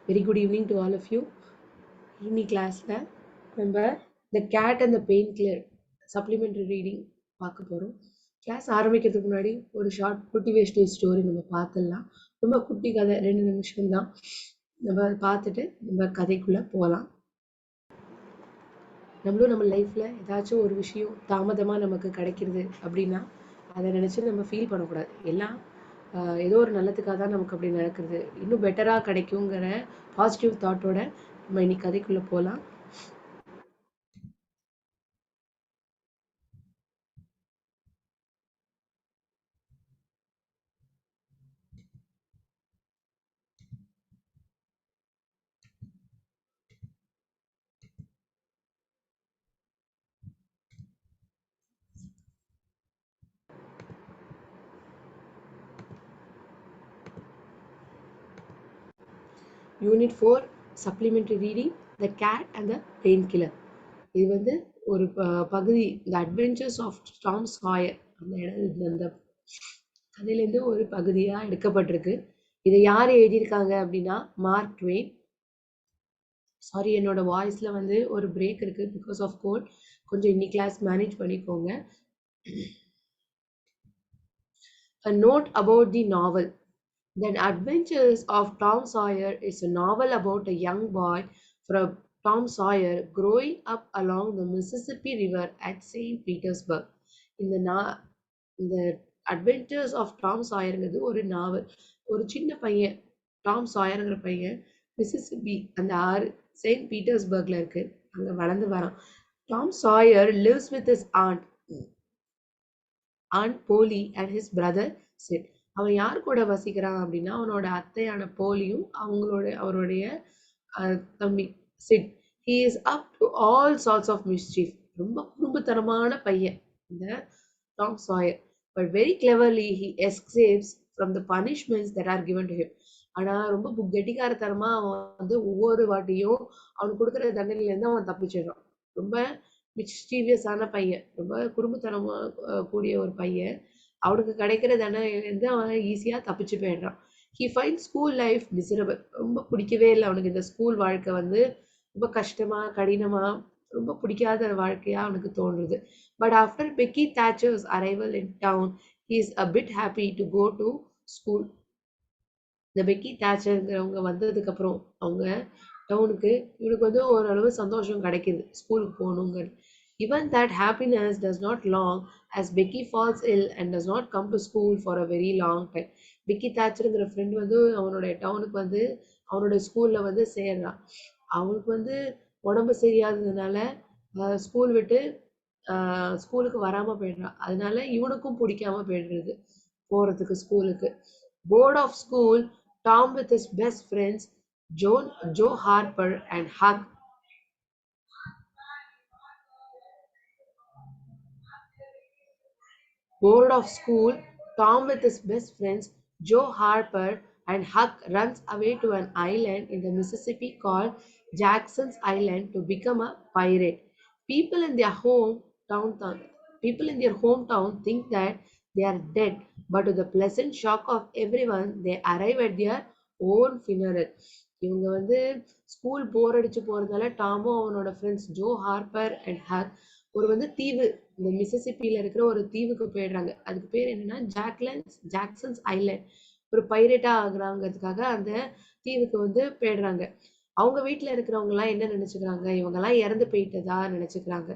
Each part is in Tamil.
Very good evening to all of you. இன்னைக்கு கிளாஸ்ல நம்ம The Cat and the Painkiller Supplementary reading பார்க்க போறோம். கிளாஸ் ஆரம்பிக்கிறதுக்கு முன்னாடி ஒரு ஷார்ட் மோட்டிவேஷனல் ஸ்டோரி நம்ம பார்த்துடலாம். ரொம்ப குட்டி கதை, 2 நிமிஷம் தான். நம்ம அதை பார்த்துட்டு நம்ம கதைக்குள்ள போகலாம். நம்மளும் நம்ம லைஃப்ல ஏதாச்சும் ஒரு விஷயம் தாமதமா நமக்கு கிடைக்கிறது அப்படின்னா அதை நினைச்சு நம்ம ஃபீல் பண்ணக்கூடாது. எல்லாம் ஏதோ ஒரு நல்லதுக்காக தான் நமக்கு அப்படி நடக்கிறது. இன்னும் பெட்டராக கிடைக்குங்கிற பாசிட்டிவ் தாட்டோட நம்ம இன்னைக்கு கதைக்குள்ள போகலாம். Unit 4 supplementary reading the cat and the painkiller. இது வந்து ஒரு பகுதி, the adventures of Tom Sawyer. அந்த கதையிலேருந்து ஒரு பகுதியாக எடுக்கப்பட்டிருக்கு. இதை யார் எழுதியிருக்காங்க அப்படின்னா மார்க் ட்வெயின். சாரி, என்னோட வாய்ஸில் வந்து ஒரு பிரேக் இருக்குது பிகாஸ் ஆஃப் கோல்ட். கொஞ்சம் இன்னைக்கு கிளாஸ் மேனேஜ் பண்ணிக்கோங்க. A note about the novel. The Adventures of Tom Sawyer is a novel about a young boy from Tom Sawyer growing up along the Mississippi River at St. Petersburg. இந்த அட்வென்ச்சர்ஸ் ஆஃப் டாம் சாயருங்கிறது ஒரு நாவல். ஒரு சின்ன பையன், டாம் சாயருங்கிற பையன் மிசிசிப்பி அந்த ஆறு செயின்ட் பீட்டர்ஸ்பர்க்ல இருக்கு, அங்க வளர்ந்து வரான். Tom சாயர் lives with his aunt போலி and his brother Sid. அவன் யார் கூட வசிக்கிறான் அப்படின்னா அவனோட அத்தையான போலியும் அவருடைய தம்பி chit. He is up to all sorts of mischief. ரொம்ப குறும்புத்தனமான பையன் இந்த Tom சாயர். But very cleverly he escapes from the punishments that are given to him. ஆனா ரொம்ப கெட்டிக்காரத்தனமா அவன் வந்து ஒவ்வொரு வாட்டியும் அவனுக்கு கொடுக்குற தண்டனையிலேருந்து அவன் தப்பிச்சிடுறான். ரொம்ப மிஸ்டீவியஸான பையன், ரொம்ப குறும்புத்தனமா கூடிய ஒரு பையன். அவனுக்கு கிடைக்கிற தண்டனையிலேருந்து அவன் ஈஸியாக தப்பிச்சு போயிடுறான். He find school life miserable. ரொம்ப பிடிக்கவே இல்லை அவனுக்கு இந்த ஸ்கூல் வாழ்க்கை வந்து ரொம்ப கஷ்டமா கடினமா ரொம்ப பிடிக்காத வாழ்க்கையா அவனுக்கு தோன்றுது. But after Becky Thatcher's arrival in town he is a bit happy to go to school. இந்த பெக்கி தாச்சருங்கிறவங்க வந்ததுக்கு அப்புறம் அவங்க டவுனுக்கு இவனுக்கு வந்து ஓரளவு சந்தோஷம் கிடைக்குது ஸ்கூலுக்கு போகணுங்கிறது. Even that happiness does not long as Becky falls ill and does not come to school for a very long time. Becky தாச்சருங்கிற ஃப்ரெண்ட் வந்து அவனுடைய டவுனுக்கு வந்து அவனுடைய ஸ்கூல்ல வந்து சேர்றான். அவனுக்கு வந்து உடம்பு சரியாததுனால ஸ்கூல் விட்டு ஸ்கூலுக்கு வராம போயிடுறான். அதனால இவனுக்கும் பிடிக்காம போயிடுறது போறதுக்கு ஸ்கூலுக்கு. Bored of school, Tom with his best friends Joe Harper and Huck. Bored of school, Tom with his best friends Joe Harper and Huck runs away to an island in the Mississippi called Jackson's Island to become a pirate. People in their hometown think that they are dead, but to the pleasant shock of everyone, they arrive at their own funeral. இவங்க வந்து ஸ்கூல் போர் அடிச்சு போறதால டாமும் அவனோட friends Joe Harper and Huck ஒரு வந்து தீவு, இந்த மிசிசிப்பியில இருக்கிற ஒரு தீவுக்கு போயிடுறாங்க. அதுக்கு பேர் என்னன்னா ஜாக்சன்ஸ் ஐலாண்ட். ஒரு பைரேட்டா ஆகுறாங்கிறதுக்காக அந்த தீவுக்கு வந்து போயிடுறாங்க. அவங்க வீட்டுல இருக்கிறவங்க எல்லாம் என்ன நினைச்சுக்கிறாங்க, இவங்க எல்லாம் இறந்து போயிட்டதா நினைச்சுக்கிறாங்க.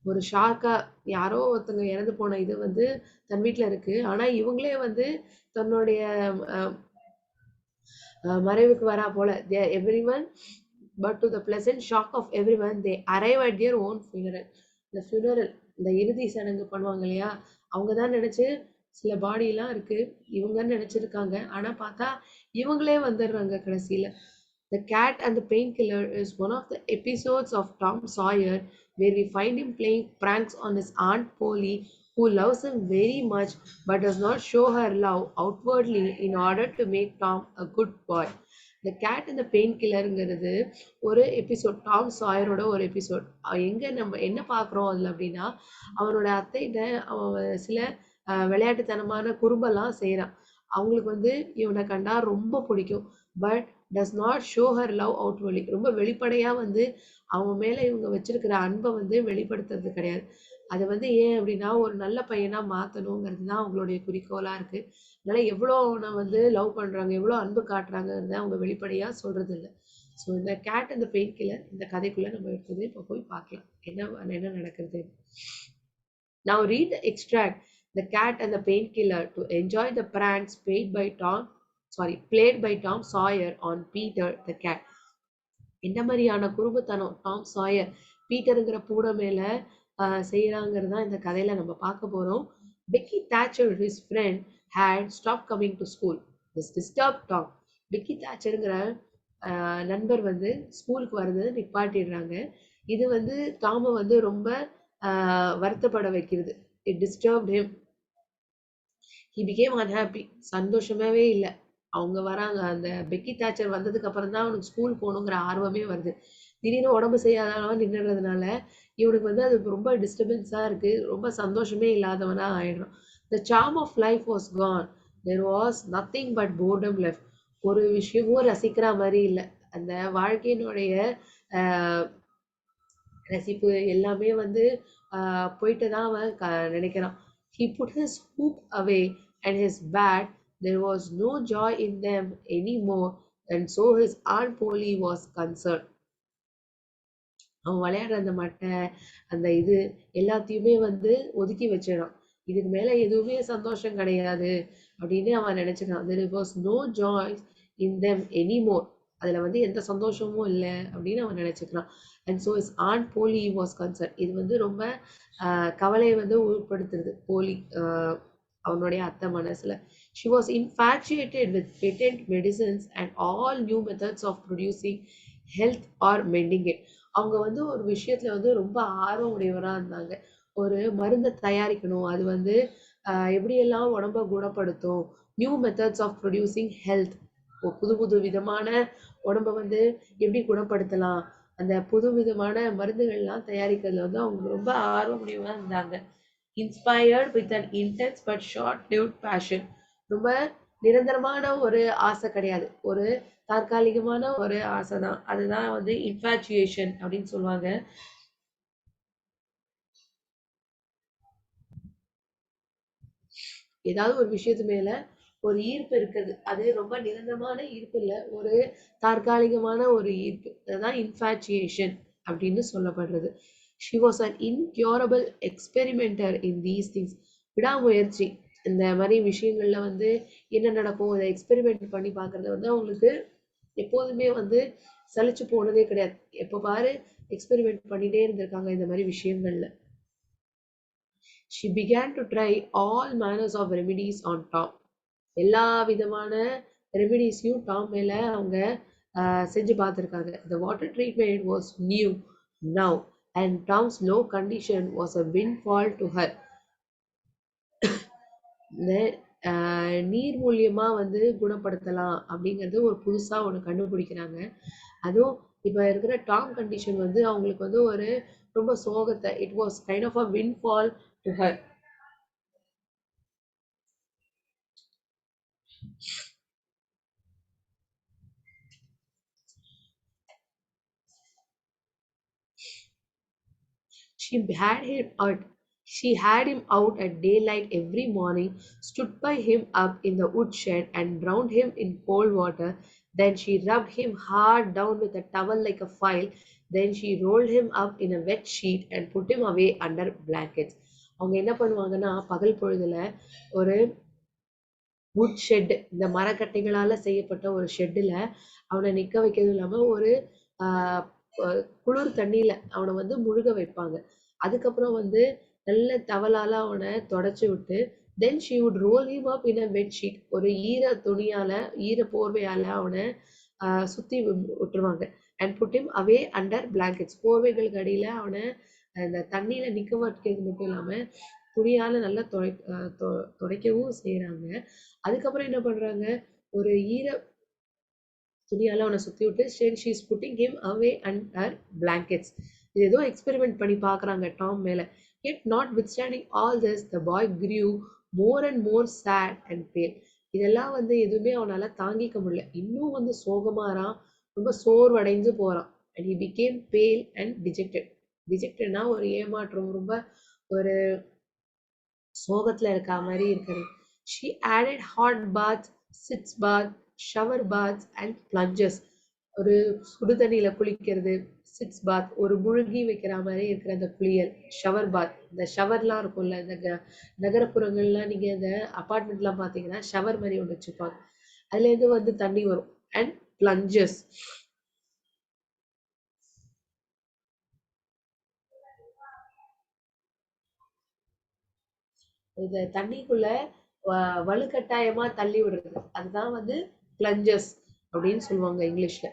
ஒரு ஷார்க்கா யாரோ ஒருத்தங்க இறந்து போன இது வந்து தன் வீட்டுல இருக்கு. ஆனா இவங்களே வந்து தன்னுடைய மறைவுக்கு வரா போல. everyone but to the pleasant shock of everyone they arrive at their own funeral. இந்த funeral, இந்த இறுதி சடங்கு பண்ணுவாங்க இல்லையா, அவங்க தான் நினைச்சு சில பாடி எல்லாம் இருக்கு இவங்கன்னு நினைச்சிருக்காங்க. ஆனா பார்த்தா இவங்களே வந்துடுறாங்க கடைசியில. The Cat and the Painkiller is one of the episodes of Tom Sawyer where we find him playing pranks on his aunt Polly, who loves him very much but does not show her love outwardly in order to make Tom a good boy. The Cat and the Painkillerங்கிறது ஒரு எபிசோட், டாம் சாயரோட ஒரு எபிசோட். எங்க நம்ம என்ன பார்க்குறோம் அதில் அப்படின்னா, அவனோட அத்தைகிட்ட அவன் சில விளையாட்டுத்தனமான குறும்பெல்லாம் செய்கிறான். அவங்களுக்கு வந்து இவனை கண்டா ரொம்ப பிடிக்கும். But does not show her love outwardly. ரொம்ப வெளிப்படையா வந்து அவங்க மேல இவங்க வச்சிருக்கிற அன்பை வந்து வெளிப்படுத்துறது கிடையாது. அது வந்து ஏன் அப்படின்னா ஒரு நல்ல பையனா மாத்தணுங்கிறது தான் அவங்களுடைய குறிக்கோளா இருக்கு. அதனால எவ்வளோ அவனை வந்து லவ் பண்றாங்க, எவ்வளோ அன்பு காட்டுறாங்கிறத அவங்க வெளிப்படையா சொல்றது இல்ல. ஸோ இந்த cat and the painkiller இந்த கதைக்குள்ள நம்ம எடுத்தது இப்போ போய் பார்க்கலாம். என்ன நடக்குது. Now read the extract. The cat and the painkiller to enjoy the pranks played by Tom Sawyer on Peter the cat. என்ன மாதிரியான குறும்புத்தனம் டாம் சாயர் பீட்டருங்கிற பூனை மேல செய்யறாங்கிறது தான் இந்த கதையில நம்ம பார்க்க போறோம். Peggy Thatcher his friend had stopped coming to school. This disturbed Tom. Becky தாச்சருங்கிற நண்பர் வந்து ஸ்கூலுக்கு வர்றது நிப்பாட்டிடுறாங்க. இது வந்து டாமை வந்து ரொம்ப வருத்தப்பட வைக்கிறது. It disturbed him. He became unhappy. சந்தோஷமாவே இல்லை. அவங்க வராங்க. அந்த பெக்கி தாச்சர் வந்ததுக்கு அப்புறம் தான் அவனுக்கு ஸ்கூல் போகணுங்கிற ஆர்வமே வருது. திடீர்னு உடம்பு செய்யாதவன் நின்றுறதுனால இவனுக்கு வந்து அது ரொம்ப டிஸ்டர்பன்ஸா இருக்கு. ரொம்ப சந்தோஷமே இல்லாதவனா ஆயிடுறான். The charm of life was gone. There was nothing but boredom left. ஒரு விஷயமும் ரசிக்கிற மாதிரி இல்லை. அந்த வாழ்க்கையினுடைய ஆஹ் ரசிப்பு எல்லாமே வந்து போயிட்டு தான் அவன் நினைக்கிறான். He put his hoop away and his bat. There was no joy in them anymore, and so his Aunt Polly was concerned. அவன் விளையாடுற அந்த மட்டை அந்த இது எல்லாத்தையுமே வந்து ஒதுக்கி வச்சிடான். இதுக்கு மேல எதுவுமே சந்தோஷம் கிடையாது அப்படின்னு அவன் நினைச்சுக்கான். There was no joy in them anymore. அதுல வந்து எந்த சந்தோஷமும் இல்லை அப்படின்னு அவன் நினைச்சுக்கிறான். And so is aunt Polly was concern. இது வந்து ரொம்ப கவலையை வந்து உட்படுத்துறது போலி அவனுடைய அத்தை மனசுல. She was infatuated with patent medicines and all new methods of producing health or mending it. அவங்க வந்து ஒரு விஷயத்துல வந்து ரொம்ப ஆர்வம் உடையவரா இருந்தாங்க. ஒரு மருந்தை தயாரிக்கணும். அது வந்து எப்படியெல்லாம் உடம்ப குணப்படுத்தும். New methods of producing health. புது புது விதமான உடம்ப வந்து எப்படி குணப்படுத்தலாம். அந்த புது விதமான மருந்துகள்லாம் தயாரிக்கிறதுல வந்து அவங்க ரொம்ப ஆர்வமுடையவா இருந்தாங்க. Inspired with an intense but short lived passion. ரொம்ப நிரந்தரமான ஒரு ஆசை கிடையாது. ஒரு தற்காலிகமான ஒரு ஆசை தான். அதுதான் வந்து இன்ஃபாச்சுவேஷன் அப்படின்னு சொல்லுவாங்க. ஏதாவது ஒரு விஷயத்து மேல ஒரு ஈர்ப்பு இருக்குது. அது ரொம்ப நிரந்தரமான ஈர்ப்பு இல்ல. ஒரு தற்காலிகமான ஒரு ஈர்ப்பு. அதுதான் இன்ஃபாச்சுவேஷன் அப்படின்னு சொல்லப்படுறது. She was an incurable experimenter in these things. விடாமுயற்சி. இந்த மாதிரி விஷயங்கள்ல வந்து என்ன நடக்கும் இதை எக்ஸ்பெரிமெண்ட் பண்ணி பார்க்கறது வந்து அவங்களுக்கு எப்போதுமே வந்து சலிச்சு போனதே கிடையாது. எப்ப பாரு எக்ஸ்பெரிமெண்ட் பண்ணிட்டே இருந்திருக்காங்க இந்த மாதிரி விஷயங்கள்ல. She began to try all manners of remedies on Tom. எல்லா விதமான ரெமிடிஸையும் டாம் மேல அவங்க செஞ்சு பார்த்துருக்காங்க. The water treatment was new now and Tom's low condition was a windfall to her. இந்த நீர் மூலியமா வந்து குணப்படுத்தலாம் அப்படிங்கிறது ஒரு புதுசா ஒண்ணு கண்டுபிடிக்கிறாங்க. அதுவும் இப்ப இருக்கிற டாம் கண்டிஷன் வந்து அவங்களுக்கு வந்து ஒரு ரொம்ப சோகத்தை. It was kind of a windfall to her. She had him out. She had him out at daylight every morning, stood by him up in the woodshed, and drowned him in cold water. Then she rubbed him hard down with a towel like a file. Then she rolled him up in a wet sheet and put him away under blankets. அவங்க என்ன பண்ணுவாங்கன்னா பகல் பொழுதுல ஒரு வுட் ஷெட், இந்த மரக்கட்டைகளால செய்யப்பட்ட ஒரு ஷெட்டுல அவனை நிக்க வைக்கிறது இல்லாம ஒரு ஆஹ் குளிர் தண்ணியில அவனை வந்து முழுக வைப்பாங்க. அதுக்கப்புறம் வந்து நல்ல தவளால அவனை தொடச்சு விட்டு then she would roll him up in a bed sheet. ஒரு ஈர துணியால ஈர போர்வையால அவனை சுத்தி விட்டுருவாங்க. And put him away under blankets. போர்வைகளுக்கு அடியில அவனை அந்த தண்ணியில நிக்க வைக்கிறது மட்டும் இல்லாம துணியால நல்லா துடைக்கவும் செய்யறாங்க. அதுக்கப்புறம் என்ன பண்றாங்க, ஒரு ஈர துணியால அவனை சுத்தி விட்டு she is putting him away under blankets. இது ஏதோ எக்ஸ்பெரிமெண்ட் பண்ணி பார்க்கறாங்க டாம் மேல. Yet notwithstanding all this, the boy grew more and more sad and pale. இதெல்லாம் வந்து எதுவுமே அவனால தாங்கிக்க முடியல. இன்னும் வந்து சோகமாறான். ரொம்ப சோர்வடைஞ்சு போறான். அண்ட் ஹி பிகேம் பேல் அண்ட் டிஜெக்டட். டிஜெக்டட்னா ஒரு ஏமாற்றம், ரொம்ப ஒரு சோகத்துல இருக்கா மாரி இருக்கிறது. She added hot baths, sitz bath, shower baths and plunges. ஒரு சுடு தண்ணீல குளிக்கிறது, சிட்ஸ் பாத், ஒரு முழுகி வைக்கிற மாரி இருக்கிற அந்த குளியல், ஷவர் பாத். இந்த ஷவர்லாம் இருக்கும்ல, இந்த நகரப்புறங்கள்லாம் நீங்க இந்த அபார்ட்மெண்ட்லாம் பார்த்தீங்கன்னா, ஷவர் மாரி ஒண்ணு வச்சிருப்பாங்க. அதுலேருந்து வந்து தண்ணி வரும். அண்ட் பிளஞ்சஸ். இந்த தண்ணிக்குள்ள வ வலுக்கட்டாயமா தள்ளி விடுறது. அதுதான் வந்து பிளஞ்சஸ் அப்படின்னு சொல்லுவாங்க இங்கிலீஷ்ல.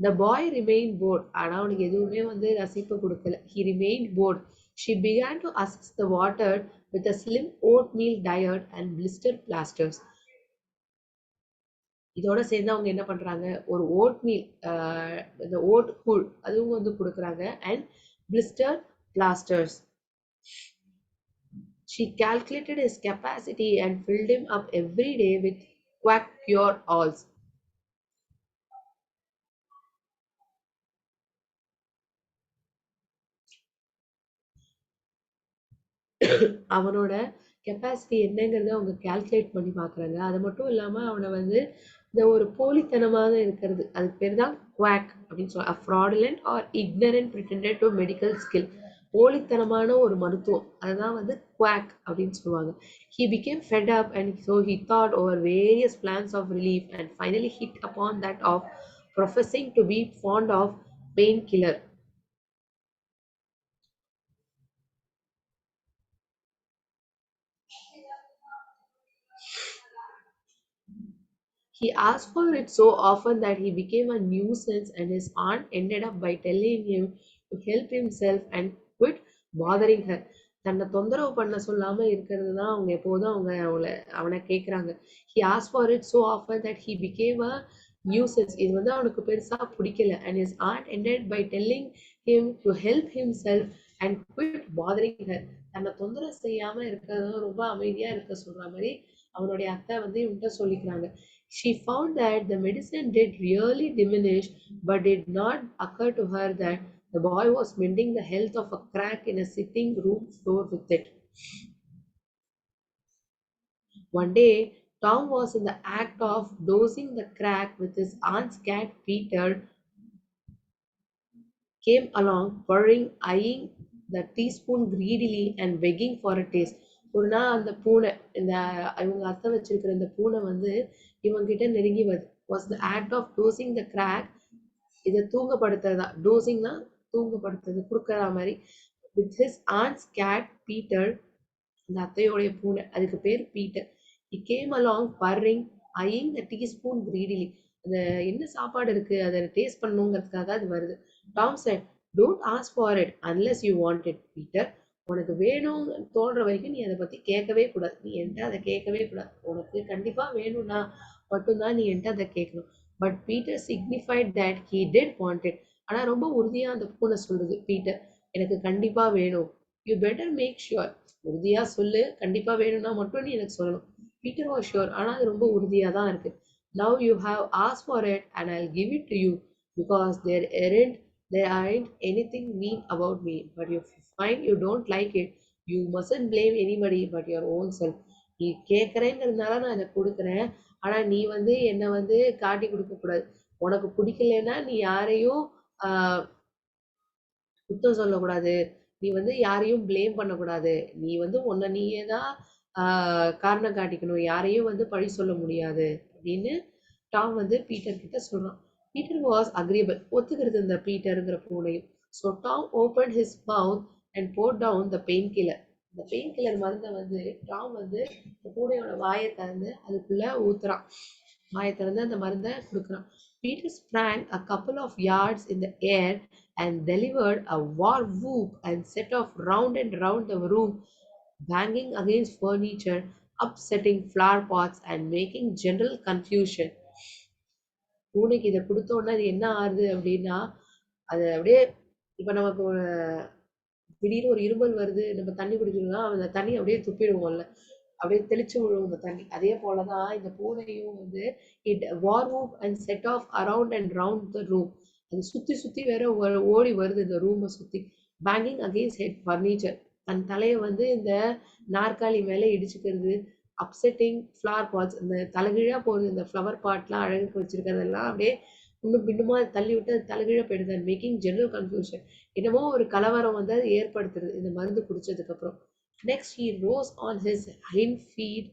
The boy remained bored. ஆனா அவனுக்கு எதுவுமே வந்து ரசிப்பு குடுக்கல. He remained bored. She began to assess the water with a slim oatmeal diet and blister plasters. இதோட சேர்ந்து அவங்க என்ன பண்றாங்க, ஒரு ஓட்மீல், இந்த ஓட் கூழ் அதுவும் வந்து குடுக்குறாங்க. And blister blasters. She calculated his capacity and filled him up every day with quack cure alls. அவனோட கெப்பாசிட்டி என்னங்கிறத அவங்க கால்குலேட் பண்ணி பார்க்குறாங்க. அது மட்டும் இல்லாம அவன வந்து இந்த ஒரு போலித்தனமாக இருக்கிறது. அதுக்கு பேர் தான் குவாக் அப்படின்னு சொல்ல. Fraudulent R இக்னரன்ட் பிரிட்டெண்டட் to medical skill. போலித்தனமான ஒரு மருத்துவம். அதுதான் வந்து குவாக் அப்படின்னு சொல்லுவாங்க. He became fed up and so he thought over various plans of relief and finally hit upon that of professing to be fond of painkiller. He asked for it so often that he became a nuisance, and his aunt ended up by telling him to help himself and quit bothering her. தன்னை தொந்தரவு பண்ண சொல்லாம இருக்கிறது தான் அவங்க எப்போதும் அவனை கேட்குறாங்க. He asked for it so often that he became a nuisance. இது வந்து அவனுக்கு பெருசா பிடிக்கல. And his aunt ended by telling him to help himself and quit bothering her. தன்னை தொந்தரவு செய்யாம இருக்கிறது ரொம்ப அமைதியா இருக்க சொல்ற மாதிரி அவனுடைய அத்தை வந்து இவன்கிட்ட சொல்லிக்கிறாங்க. She found that the medicine did really diminish, but did not occur to her that the boy was mending the health of a crack in a sitting room floor with it. One day, Tom was in the act of dosing the crack with his aunt's cat Peter came along, purring, eyeing the teaspoon greedily and begging for a taste. ஒரு நாள் அந்த பூனை, இந்த இவங்க அத்தை வச்சிருக்கிற இந்த பூனை வந்து இவங்கிட்ட நெருங்கி வருது. Was the act of dosing the crack. இதை தூங்கப்படுத்துறதா, டோசிங்னா தூங்கப்படுத்துறது கொடுக்குற மாதிரி. வித் ஹிஸ் ஆன்ஸ் கேட் பீட்டர், அந்த அத்தையோடைய பூனை, அதுக்கு பேர் Peter. He came along purring, eyeing the teaspoon greedily. அந்த என்ன சாப்பாடு இருக்கு அதை டேஸ்ட் பண்ணணுங்கிறதுக்காக அது வருது. Tom said, don't ask for it unless you want it, Peter. உனக்கு வேணும்னு தோன்ற வரைக்கும் நீ அதை பத்தி கேட்கவே கூடாது. நீ என்கிட்ட அதை கேட்கவே கூடாது. உனக்கு கண்டிப்பா வேணும்னா மட்டும்தான் நீ என்கிட்ட அதை கேட்கணும். But Peter signified that he did want it. ஆனா ரொம்ப உறுதியா அந்த பூனை சொல்லுது. பீட்டர், எனக்கு கண்டிப்பா வேணும். You better make sure. உறுதியா சொல்லு. கண்டிப்பா வேணும்னா மட்டும் நீ எனக்கு சொல்லணும். Peter was sure. ஆனா அது ரொம்ப உறுதியா தான் இருக்கு. Now you have asked for it and I'll give it to you because there aren't anything mean about me. But if you find you don't like it, you mustn't blame anybody but your own self. நீ கேட்கறேங்கிறதுனால நான் இதை கொடுக்குறேன். ஆனா நீ வந்து என்னை வந்து காட்டி கொடுக்க கூடாது. உனக்கு பிடிக்கலைன்னா நீ யாரையும் ஆஹ் குத்தம் சொல்லக்கூடாது. நீ வந்து யாரையும் ப்ளேம் பண்ணக்கூடாது. நீ வந்து உன்னை நீயே தான் காரணம் காட்டிக்கணும். யாரையும் வந்து பழி சொல்ல முடியாது அப்படின்னு டாம் வந்து பீட்டர் கிட்ட சொல்றான். Peter was agreeable. ஒத்துக்கிறது இந்த பீட்டருங்கிற பூனையும். So Tom open his mouth and poured down the painkiller. இந்த பெயின் கில்லர் மருந்தை வந்து டாம் வந்து இந்த பூனையோட வாயை திறந்து அதுக்குள்ள ஊத்துறான். வாயை திறந்து அந்த மருந்தை கொடுக்குறான். Peter sprang a couple of yards in the air and delivered a war whoop and set off round and round the room, banging against furniture, upsetting flower pots, and making general confusion. பூனைக்கு இதை கொடுத்த உடனே அது என்ன ஆகுது அப்படின்னா, அது அப்படியே இப்ப நமக்கு திடீர்னு ஒரு இருமல் வருது, நம்ம தண்ணி குடிக்கணும்னா அந்த தண்ணி அப்படியே துப்பிடுவோம்ல, அப்படியே தெளிச்சு விழுவும் இந்த தண்ணி. அதே போலதான் இந்த பூனையும் வந்து it war whoop and set off around and round the room. அது சுத்தி சுத்தி வேற ஓடி வருது இந்த ரூமை சுத்தி. Banging against head furniture. தன் தலையை வந்து இந்த நாற்காலி மேல இடிச்சுக்கிறது. அப்செட்டிங் ஃப்ளவர் பாட்ஸ், இந்த தலைகீழா போகுது. இந்த ஃப்ளவர் பாட்லாம் அழகுக்கு வச்சிருக்கிறதெல்லாம் அப்படியே இன்னும் பின்னுமா தள்ளி விட்டு அது தலைகீழா போயிடுது. Making general confusion. என்னமோ ஒரு கலவரம் வந்து அது ஏற்படுத்துறது இந்த மருந்து குடிச்சதுக்கு அப்புறம். Next, he rose on his hind feet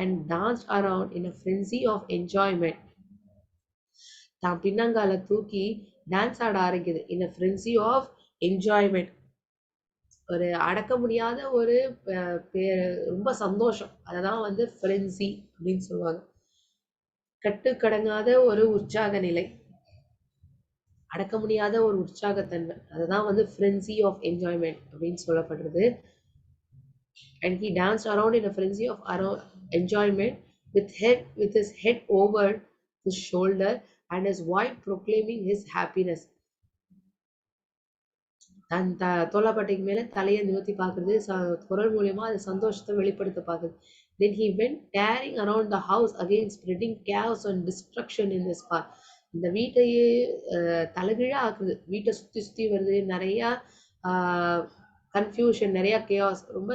and danced around in a frenzy of enjoyment. தான் பின்னங்கால தூக்கி டான்ஸ் ஆட ஆரம்பிக்குது. in a frenzy of enjoyment. ஒரு அடக்க முடியாத ஒரு ரொம்ப சந்தோஷம். அததான் வந்து frenzy அப்படின்னு சொல்லுவாங்க. கட்டுக்கடங்காத ஒரு உற்சாக நிலை, அடக்க முடியாத ஒரு உற்சாகத்தன்மை, அதுதான் வந்து frenzy of enjoyment அப்படின்னு சொல்லப்படுறது. And he danced around in a frenzy of enjoyment with his head over his shoulder and his wife proclaiming his happiness. தன் தோள்பட்டைக்கு மேல தலையை நிமிர்த்தி பார்க்குறது, குரல் மூலியமா அது சந்தோஷத்தை வெளிப்படுத்த பார்க்குது. Then he went tearing around the house again, spreading chaos and destruction in his path. இந்த வீட்டையே தலைகீழா ஆக்குது. வீட்டை சுத்தி சுத்தி வருது. நிறைய கன்ஃபியூஷன், நிறைய கேஆஸ், ரொம்ப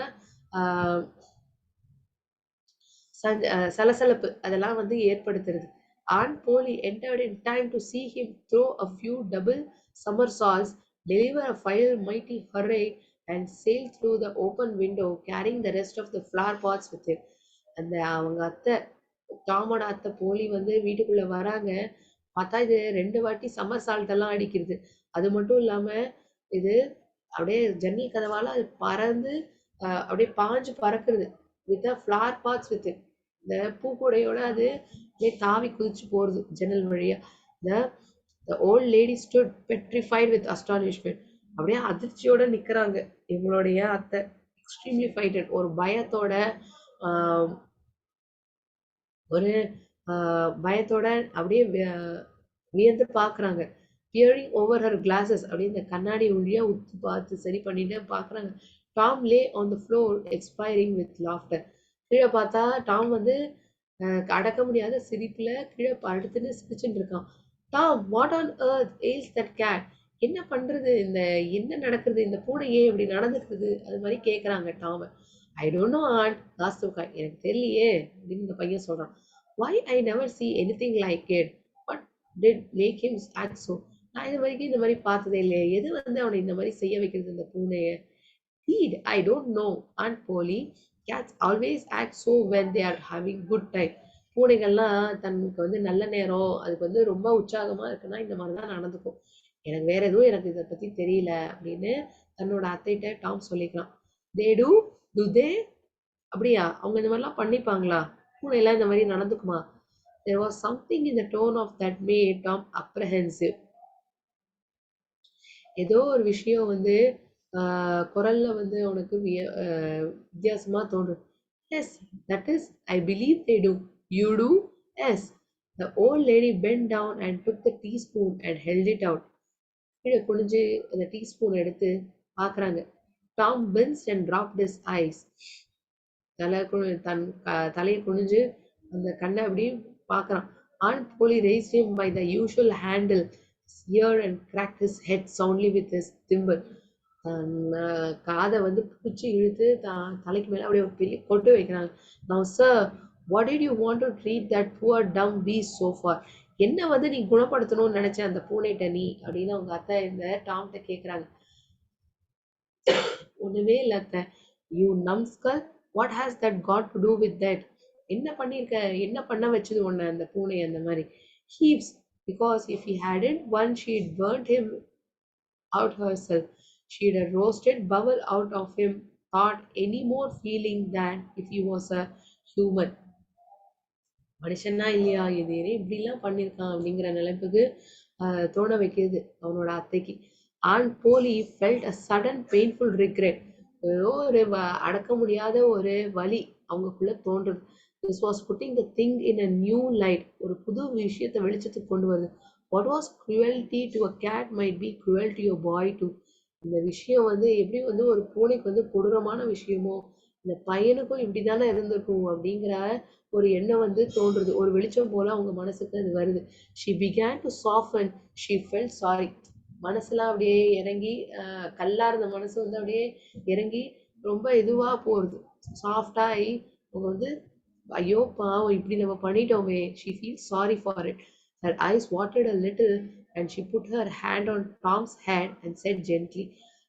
சலசலப்பு அதெல்லாம் வந்து ஏற்படுத்துறது. Aunt Polly entered in time to see him throw a few double somersaults, deliver a final mighty hurrah, and sail through the open window, carrying the rest of the flower pots with him. அந்த அவங்க அத்தை, டாமோட அத்தை போலி வந்து வீட்டுக்குள்ள வராங்க. பார்த்தா இது 2 வாட்டி சம்மர் சால்ட் எல்லாம் அடிக்கிறது. அது மட்டும் இல்லாம இது அப்படியே ஜன்னல் கதவால அது பறந்து அப்படியே பாஞ்சு பறக்குறது. வித் ஃப்ளவர் பாட்ஸ் வித் இந்த பூக்கூடையோட அது அப்படியே தாவி குதிச்சு போறது ஜன்னல் வழியா. The old lady stood petrified with astonishment. அப்படியே அதிர்ச்சியோட நிக்கிறாங்க இவங்களுடைய அத்தை. எக்ஸ்ட்ரீம்லி ஃபைட்டட், ஒரு பயத்தோட ஒரு பயத்தோட அப்படியே வியந்து பாக்குறாங்க. பியரிங் ஓவர் ஹர் கிளாஸஸ், அப்படியே இந்த கண்ணாடி வழியா உத்து பார்த்து சரி பண்ணிட்டு பாக்குறாங்க. Tom Leh on the floor expiring with laughter. கீழே பார்த்தா டாம் வந்து அடக்க முடியாத சிரிப்புல கீழே படுத்துன்னு சிரிச்சுட்டு இருக்கான். Tom, what on earth ails that cat? என்ன பண்றது, இந்த என்ன நடக்குது, இந்த பூனை ஏன் இப்படி நடந்துக்குது, அது மாதிரி கேட்குறாங்க டாம. ஐ டோன்ட் நோ ஆண்ட், வாஸ்தவக்கா எனக்கு தெரியலையே அப்படின்னு இந்த பையன் சொல்றான். Why I never see anything like it, what did make him act so? நான் இது வரைக்கும் இந்த மாதிரி பார்த்ததே இல்லையே, எது வந்து அவனை இந்த மாதிரி செய்ய வைக்கிறது இந்த பூனையை? Indeed, I don't know, Aunt Polly. Cats always act so when they are having good time. பூனைகள்லாம் தனக்கு வந்து நல்ல நேரம், அதுக்கு வந்து ரொம்ப உற்சாகமா இருக்குன்னா இந்த மாதிரி தான் நடந்துக்கும். எனக்கு வேற எதுவும் எனக்கு இதை பத்தி தெரியல அப்படின்னு தன்னோட அத்தைகிட்ட டாம் சொல்லிக்கலாம். தே டு தே? அப்படியா, அவங்க இந்த மாதிரிலாம் பண்ணிப்பாங்களா? பூனைலாம் இந்த மாதிரி நடந்துக்குமா? There was something in the tone of that made Tom apprehensive. ஏதோ ஒரு விஷயம் வந்து குரல்ல வந்து அவனுக்கு வித்தியாசமா தோன்றும். Yes, that is, I believe they do. You do? Yes. The old lady bent down and took the teaspoon and held it out. கீழே குனிஞ்சு அந்த டீஸ்பூன் எடுத்து பார்க்குறாங்க. Tom winced and dropped his eyes. தன் தலையை குனிஞ்சு அந்த கண்ணை அப்படி பார்க்குறான். Aunt Polly raised him by the usual handle ear and cracked his head soundly with his thimble. காதை வந்து பிடிச்சி இழுத்து தலைக்கு மேல அப்படியே ஒரு பெரிய கொட்டு வைக்கிறாங்க. Now sir, what did you want to treat that poor dumb beast so far? என்ன வந்து நீ குணப்படுத்தணும்னு நினைச்ச அந்த பூனைட்ட நீ அப்படின்னு அவங்க அத்தை இந்த டாம்கிட்ட கேக்குறாங்க. ஒண்ணுமே இல்ல அத்தை. You numskull, what has that got to do with that? என்ன பண்ணிருக்க, என்ன பண்ண வச்சது உன்னை அந்த பூனை அந்த மாதிரி? Heaps, because if he hadn't one she'd burnt him out herself. She'd a roasted bubble out of him, thought any more feeling than if he was a human. மனுஷனா இல்லையா, இது இப்படிலாம் பண்ணிருக்கான் அப்படிங்கிற நிலைப்புக்கு தோண வைக்கிறது அவனோட அத்தைக்கு. Aunt Polly felt a sudden painful regret. ஏதோ ஒரு அடக்க முடியாத ஒரு வலி அவங்களுக்குள்ள தோன்றுது. This was putting the thing in a new light. ஒரு புது விஷயத்தை வெளிச்சத்துக்கு கொண்டு வருது. What was cruelty to a cat might be cruel to your boy too. இந்த விஷயம் வந்து எப்படி வந்து ஒரு பூனைக்கு வந்து கொடூரமான விஷயமோ, இந்த பையனுக்கும் இப்படித்தானே இருந்திருக்கும் அப்படிங்கிற ஒரு எண்ணம் வந்து தோன்றுது. ஒரு வெளிச்சம் போல அவங்க மனசுக்கு அது வருது. She began to soften. She felt sorry. மனசுலாம் அப்படியே இறங்கி கல்லா இருந்த மனசு வந்து அப்படியே இறங்கி ரொம்ப இதுவா போறது. சாஃப்டா ஆயி அவங்க வந்து ஐயோ பாவம் இப்படி நம்ம பண்ணிட்டோமே. She feels sorry for it. Her eyes watered a little and she put her hand on Tom's head and said gently.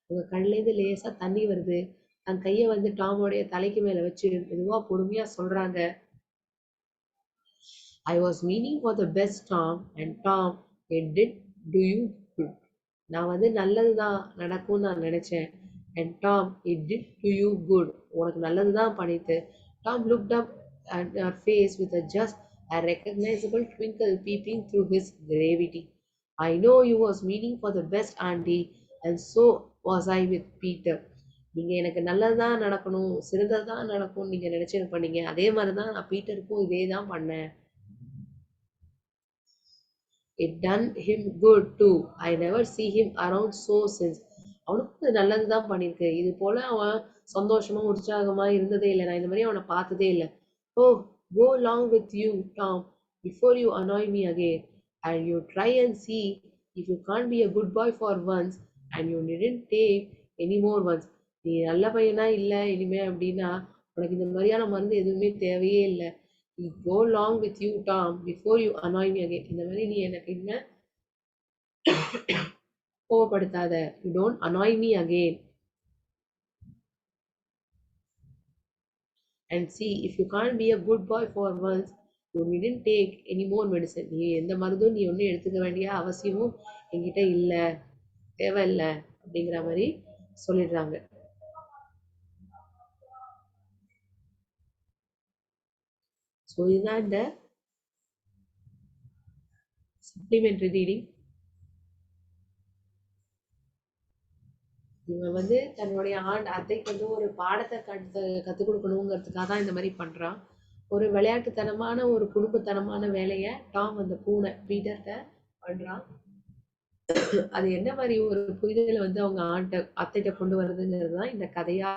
அவங்க கண்லேருந்து லேசா தண்ணி வருது. தன் கைய வந்து டாமோடைய தலைக்கு மேல வச்சு மெதுவா பொறுமையா சொல்றாங்க. I was meaning for the best, Tom, and Tom, it did do you good. நான் வந்து நல்லது தான் நடக்கும்னு நான் நினைச்சேன். And Tom, it did do you good. உனக்கு நல்லது தான் பண்ணித்து. Tom looked up at her face with a just a recognizable twinkle peeping through his gravity. I know you was meaning for the best, Auntie, and so was I with Peter. நீங்க எனக்கு நல்லது தான் நடக்கணும், சிறந்தது தான் நடக்கும்னு நீங்க நினைச்சு பண்ணீங்க. அதே மாதிரி தான் நான் பீட்டருக்கும் இதே தான் பண்ணேன். It done him good too. I never see him around so since. அவனுக்கும் இது நல்லது தான் பண்ணியிருக்கு. இது போல அவன் சந்தோஷமா, உற்சாகமா இருந்ததே இல்ல. நான் இந்த மாரி அவன பார்த்ததே இல்ல. Oh, go along with you, Tom, before you annoy me again. And you try and see if you can't be a good boy for once and you needn't take any more ones. நீ நல்ல பையனா இல்ல இனிமே அப்டின்னா, உனக்கு இந்த மாரியான மருந்து எதுவுமே தேவையே இல்ல. Go along with you, Tom, before you annoy me again. இந்த மாரி நீ எனக்கு இனிமே கோவப்படுத்தாத. You don't annoy me again. And see, if you can't be a good boy for once, you needn't take any more medicine. நீ எந்த மருந்தும் நீ ஒன்றும் எடுத்துக்க வேண்டிய அவசியமும் என்கிட்ட இல்ல, தேவையில்ல அப்படிங்கிற மாதிரி சொல்லிடுறாங்க. ஸோ இதுதான் இந்த சப்ளிமெண்ட்ரி ரீடிங். இவன் வந்து தன்னுடைய அத்தைக்கு வந்து ஒரு பாடத்தை கற்றுக் கொடுக்கணுங்கிறதுக்காக தான் இந்த மாதிரி பண்ணுறான். ஒரு விளையாட்டுத்தனமான ஒரு குடும்பத்தனமான வேலையை டாம் அந்த பூனை பீட்டர்கிட்ட பண்ணுறான். அது என்ன மாதிரி ஒரு புரிதலை வந்து அவங்க அத்தைகிட்ட கொண்டு வருதுங்கிறது தான் இந்த கதையா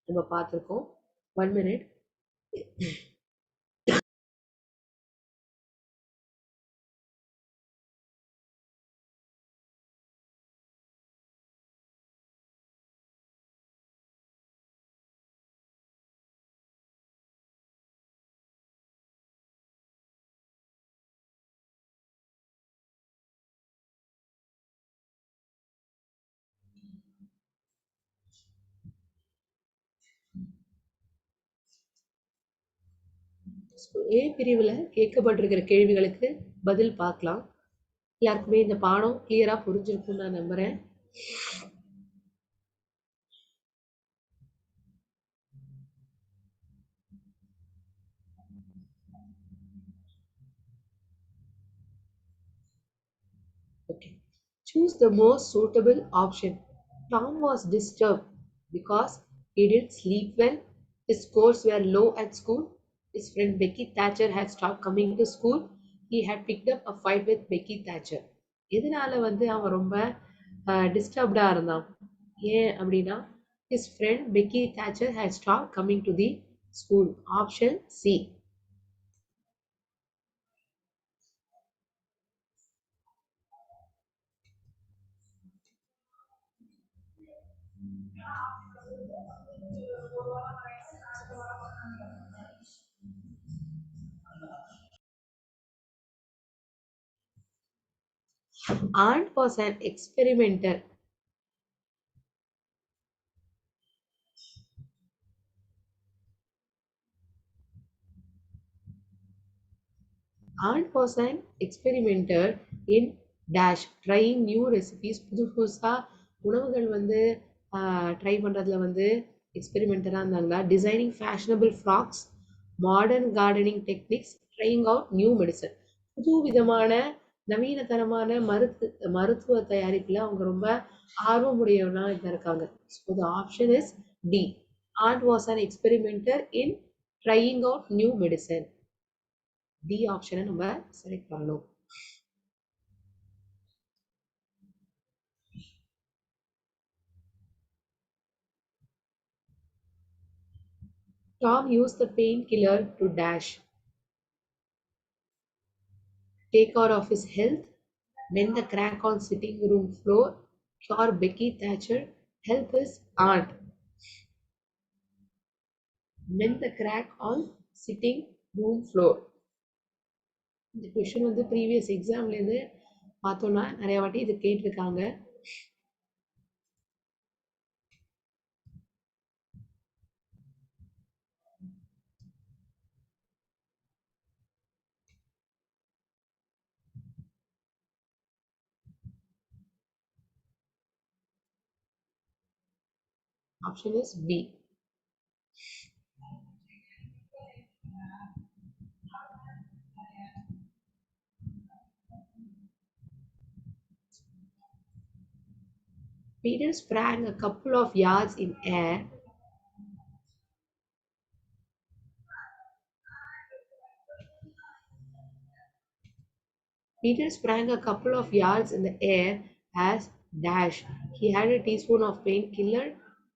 நம்ம பார்த்துருக்கோம். 1 minute. ஏ பிரிவுல கேட்கப்பட்டிருக்கிற கேள்விகளுக்கு பதில் பார்க்கலாம். எல்லாருக்குமே இந்த பாடம் கிளியரா புரிஞ்சிருக்கும்னு நான் நம்புறேன். Okay. Choose the most suitable option. Tom was disturbed because he didn't sleep well. His scores were low at school. His friend Becky Thatcher had stopped coming to school. He had picked up a fight with Becky Thatcher. எதனால வந்து அவன் ரொம்ப டிஸ்டர்ப்டா இருந்தான்? ஏன் அப்படின்னா his friend Becky Thatcher had stopped coming to the school. Option C. Aunt was an experimenter. Aunt was an experimenter in dash trying new recipes. புது புதுசா உணவுகள் வந்து ட்ரை பண்றதுல வந்து எக்ஸ்பெரிமெண்டரா இருந்தாங்களா. Designing fashionable frocks, modern gardening techniques, trying out new medicine. புது விதமான நவீனத்தனமான மருத்துவ தயாரிப்புல அவங்க ரொம்ப ஆர்வமுடையவனா இங்க இருக்காங்க. So the option is D. And was an experimenter in trying out new medicine. D ஆப்ஷனை நம்ம செலக்ட் பண்ணணும். Tom used the painkiller to dash, take care of his health, mend the crack on sitting room floor, cure Becky Thatcher, help his aunt, mend the crack on sitting room floor. இந்த கொஷின் வந்து ப்ரீவியஸ் எக்ஸாம்லேருந்து பார்த்தோன்னா நிறைய வாட்டி இது கேட்டிருக்காங்க. Option is B. Peter sprang a couple of yards in air. Peter sprang a couple of yards in the air as dash. He had a teaspoon of painkiller.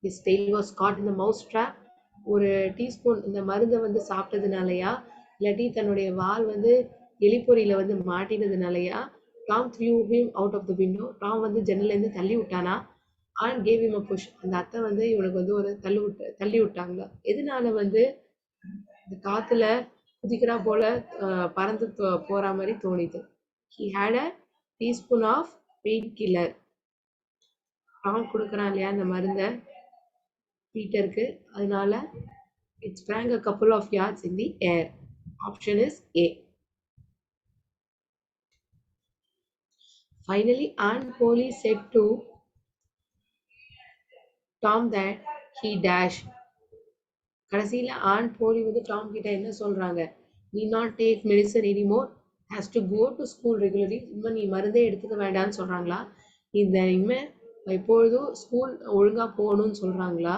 His tail was caught in the mouse trap. ஒரு டீஸ்பூன் இந்த மருந்தை வந்து சாப்பிட்டதுனாலயா இல்லாட்டி தன்னுடைய வால் வந்து எலிப்பொறியில வந்து மாட்டினதுனாலயா Tom threw him out of the window. Tom வந்து ஜன்னலேருந்து தள்ளி விட்டானா. Aunt gave him a push. அந்த அத்தை வந்து இவனுக்கு வந்து ஒரு தள்ளி விட்டாங்க. எதனால வந்து இந்த காத்துல குதிக்கிறா போல பறந்து போற மாதிரி தோணிது. He had a teaspoon of painkiller. Tom கொடுக்குறான் இல்லையா இந்த மருந்தை பீட்டருக்கு, அதனால it sprang a couple of yards in the air. Option is A. Finally, Aunt Polly said to Tom that he dash. கடைசியில ஆண்ட் போலி வந்து டாம் கிட்ட என்ன சொல்றாங்க? நீ not take medicine anymore, has to go to school regularly. இனிமேல் நீ மருந்தே எடுத்துக்க வேண்டாம்னு சொல்றாங்களா? இந்த இனிமேல் எப்பொழுதும் ஸ்கூல் ஒழுங்கா போகணும்னு சொல்றாங்களா?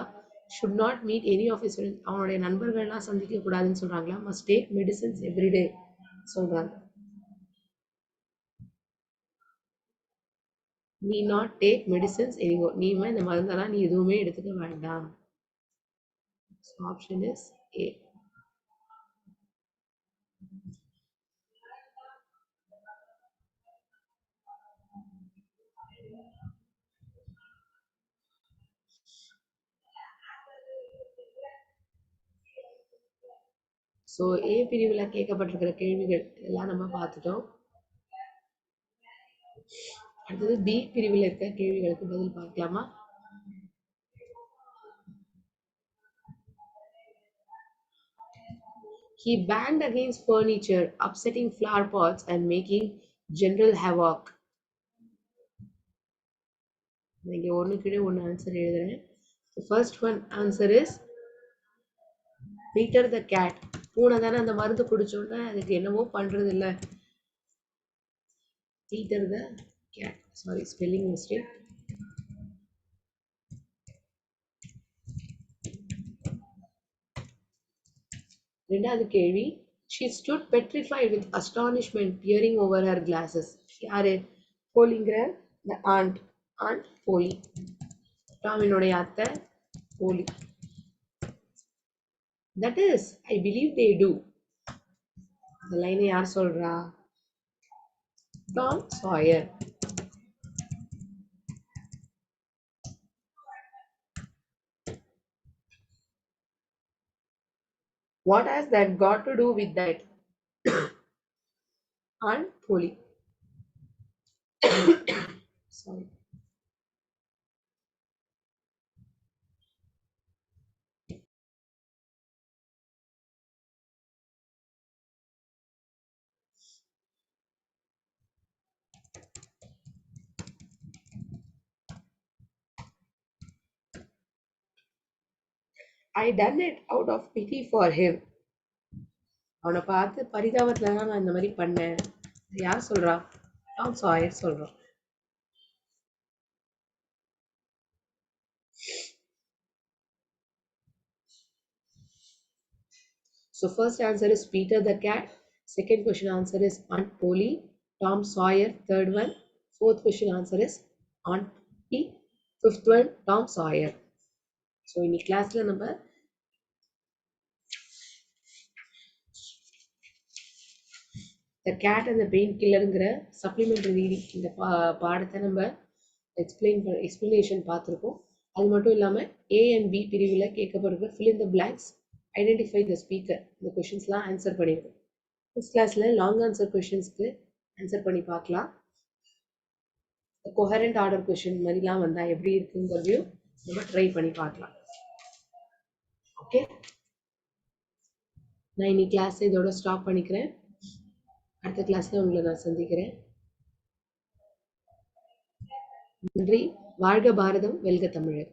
Should not meet any of his friends, அவனுடைய நண்பர்கள்லாம் சந்திக்க கூடாதுன்னு சொல்றாங்களா? மஸ்ட் டேக் மெடிசன்ஸ் எவ்ரிடே சொல்றாங்க. நீ நாட் டேக் மெடிசன்ஸ் எனிமோர், நீமே இந்த மருந்தெல்லாம் நீ எதுவுமே எடுத்துக்க வேண்டாம். Option is a. ஸோ ஏ பிரிவில் கேட்கப்பட்டிருக்கிற கேள்விகள் எல்லாம் நம்ம பார்த்துட்டோம். அடுத்தது பி பிரிவில் இருக்க கேள்விகளுக்கு பதில் பார்க்கலாமா? He banged against furniture, upsetting flower pots and making general havoc. இங்கே ஒன்று கீழே ஒன்று ஆன்சர் எழுதுறேன். The first one answer is Peter the cat. பூனை தானே அந்த மருந்து குடிச்சோன்னா அதுக்கு என்னவோ பண்றது இல்லை. Peter the cat. Sorry, spelling mistake. ரெண்டாவது கேள்வி, she stood petrified with astonishment peering over her glasses. யாரு? போலிங்கிற the aunt போலி, டாமினுடைய அத்தை போலி. That is, I believe they do. இந்த லைனை யார் சொல்றா? Tom சாயர். What has that got to do with that? Aunt Polly. Sorry. I done it out of pity for him. அவனை பார்த்து பரிதாபத்துல தான் நான் இந்த மாதிரி பண்ணேன். யார் சொல்றா? டாம் சாயர் சொல்றான். So first answer is Peter the cat. Second question answer is Aunt Polly. Tom Sawyer, third one. Fourth question answer is Aunt P. Fifth one, Tom Sawyer. So in classல நம்ம த கேட் அண்ட் த பெயின் கில்லருங்கிற சப்ளிமெண்ட்ரி ரீடிங் இந்த பாடத்தை நம்ம எக்ஸ்பிளனேஷன் பார்த்துருக்கோம். அது மட்டும் இல்லாமல் ஏ அண்ட் பி பிரிவில் கேட்கப்படுற fill in the blanks, identify the speaker, இந்த கொஷின்ஸ்லாம் ஆன்சர் பண்ணியிருக்கோம். ஃபர்ஸ்ட் கிளாஸில் லாங் ஆன்சர் கொஷின்ஸ்க்கு ஆன்சர் பண்ணி பார்க்கலாம். கொஹரண்ட் ஆர்டர் கொஷின் மாதிரிலாம் வந்தால் எப்படி இருக்குங்கிறதையும் நம்ம ட்ரை பண்ணி பார்க்கலாம். ஓகே, நான் இன்னைக்கு கிளாஸ் இதோட ஸ்டாப் பண்ணிக்கிறேன். அடுத்த கிளாஸில் உங்களை நான் சந்திக்கிறேன். நன்றி. வாழ்க பாரதம், வெல்க தமிழர்.